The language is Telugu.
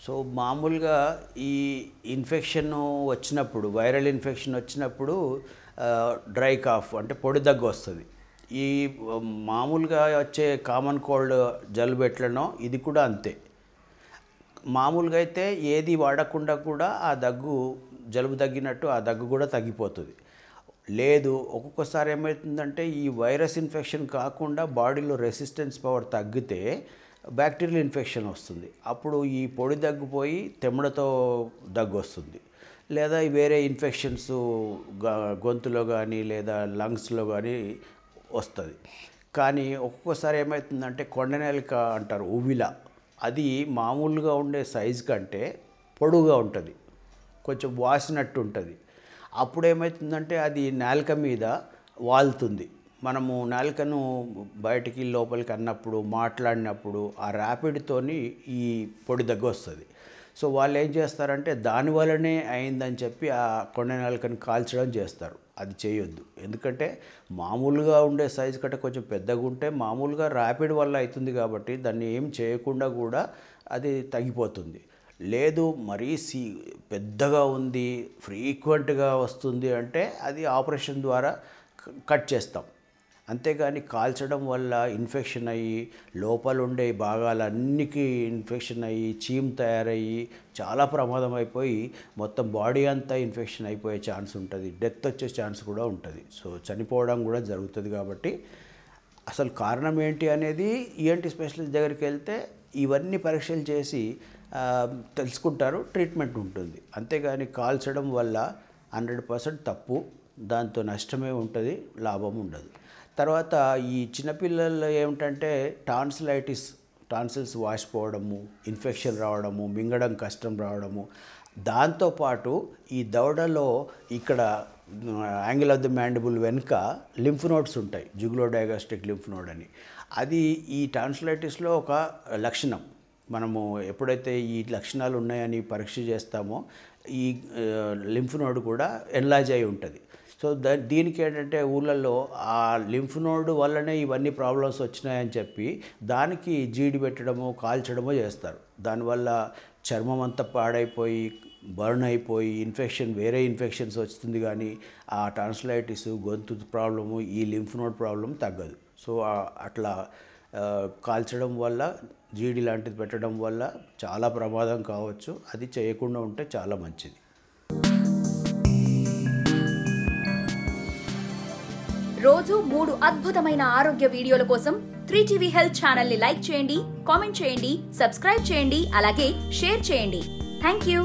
సో మామూలుగా ఈ ఇన్ఫెక్షన్ వచ్చినప్పుడు వైరల్ ఇన్ఫెక్షన్ వచ్చినప్పుడు డ్రై కాఫ్ అంటే పొడి దగ్గు వస్తుంది. ఈ మామూలుగా వచ్చే కామన్ కోల్డ్ జలుబు ఎట్లనో ఇది కూడా అంతే. మామూలుగా అయితే ఏది వాడకుండా కూడా ఆ దగ్గు జలుబు తగ్గినట్టు ఆ దగ్గు కూడా తగ్గిపోతుంది. లేదు ఒక్కొక్కసారి ఏమవుతుందంటే ఈ వైరస్ ఇన్ఫెక్షన్ కాకుండా బాడీలో రెసిస్టెన్స్ పవర్ తగ్గితే బ్యాక్టీరియల్ ఇన్ఫెక్షన్ వస్తుంది. అప్పుడు ఈ పొడి దగ్గు పోయి తెమ్మడతో దగ్గు వస్తుంది. లేదా వేరే ఇన్ఫెక్షన్స్ గొంతులో కానీ లేదా లంగ్స్లో కానీ వస్తుంది. కానీ ఒక్కొక్కసారి ఏమవుతుందంటే కొండనేలిక అంటారు, ఉవ్విల, అది మామూలుగా ఉండే సైజు కంటే పొడుగా ఉంటుంది, కొంచెం వాసినట్టు ఉంటుంది. అప్పుడు ఏమవుతుందంటే అది నాలుక మీద వాలుతుంది. మనము నాలుకను బయటికి లోపలికి అన్నప్పుడు మాట్లాడినప్పుడు ఆ ర్యాపిడ్తోని ఈ పొడి దగ్గు వస్తుంది. సో వాళ్ళు ఏం చేస్తారంటే దానివల్లనే అయిందని చెప్పి ఆ కొండ నాలుకను కాల్చడం చేస్తారు. అది చేయొద్దు. ఎందుకంటే మామూలుగా ఉండే సైజు కంటే కొంచెం పెద్దగా ఉంటే మామూలుగా ర్యాపిడ్ వల్ల అవుతుంది కాబట్టి దాన్ని ఏం చేయకుండా కూడా అది తగ్గిపోతుంది. లేదు మరీ పెద్దగా ఉంది, ఫ్రీక్వెంట్గా వస్తుంది అంటే అది ఆపరేషన్ ద్వారా కట్ చేస్తాం. అంతేగాని కాల్చడం వల్ల ఇన్ఫెక్షన్ అయ్యి లోపల ఉండే భాగాలన్నికి ఇన్ఫెక్షన్ అయ్యి చీమ్ తయారయ్యి చాలా ప్రమాదం అయిపోయి మొత్తం బాడీ అంతా ఇన్ఫెక్షన్ అయిపోయే ఛాన్స్ ఉంటుంది. డెత్ వచ్చే ఛాన్స్ కూడా ఉంటుంది. సో చనిపోవడం కూడా జరుగుతుంది. కాబట్టి అసలు కారణం ఏంటి అనేది ఈఎన్టీ స్పెషలిస్ట్ దగ్గరికి వెళ్తే ఇవన్నీ పరీక్షలు చేసి తెలుసుకుంటారు, ట్రీట్మెంట్ ఉంటుంది. అంతేగాని కాల్చడం వల్ల 100% తప్పు, దాంతో నష్టమే ఉంటుంది, లాభం ఉండదు. తర్వాత ఈ చిన్నపిల్లలు ఏమిటంటే టాన్సిల్స్ వాసిపోవడము, ఇన్ఫెక్షన్ రావడము, మింగడం కష్టం రావడము, దాంతోపాటు ఈ దవడలో ఇక్కడ యాంగిల్ ఆఫ్ ది మ్యాండిబుల్ వెనుక లింఫ్ నోడ్స్ ఉంటాయి, జుగులో డయాగాస్ట్రిక్ లింఫ్ నోడ్ అని. అది ఈ టాన్సిలైటిస్లో ఒక లక్షణం. మనము ఎప్పుడైతే ఈ లక్షణాలు ఉన్నాయని పరీక్ష చేస్తామో ఈ లింఫ్ నోడ్ కూడా ఎన్లార్జ్ అయి ఉంటుంది. సో దీనికి ఏంటంటే ఊళ్ళల్లో ఆ లింఫ్ నోడ్ వల్లనే ఇవన్నీ ప్రాబ్లమ్స్ వచ్చినాయని చెప్పి దానికి జీడి పెట్టడమో కాల్చడమో చేస్తారు. దానివల్ల చర్మం అంతా పాడైపోయి బర్న్ అయిపోయి వేరే ఇన్ఫెక్షన్స్ వస్తుంది. కానీ ఆ టాన్సిలైటిస్, గొంతు ప్రాబ్లము, ఈ లింఫ్ నోడ్ ప్రాబ్లం తగ్గదు. సో అట్లా కాల్చడం వల్ల, జీడి లాంటిది పెట్టడం వల్ల చాలా ప్రమాదం కావచ్చు. అది చేయకుండా ఉంటే చాలా మంచిది. రోజు 3 అద్భుతమైన ఆరోగ్య వీడియోల కోసం 3TV హెల్త్ ఛానల్ ని లైక్ చేయండి, కామెంట్ చేయండి, సబ్స్క్రైబ్ చేయండి, అలాగే షేర్ చేయండి. థాంక్యూ.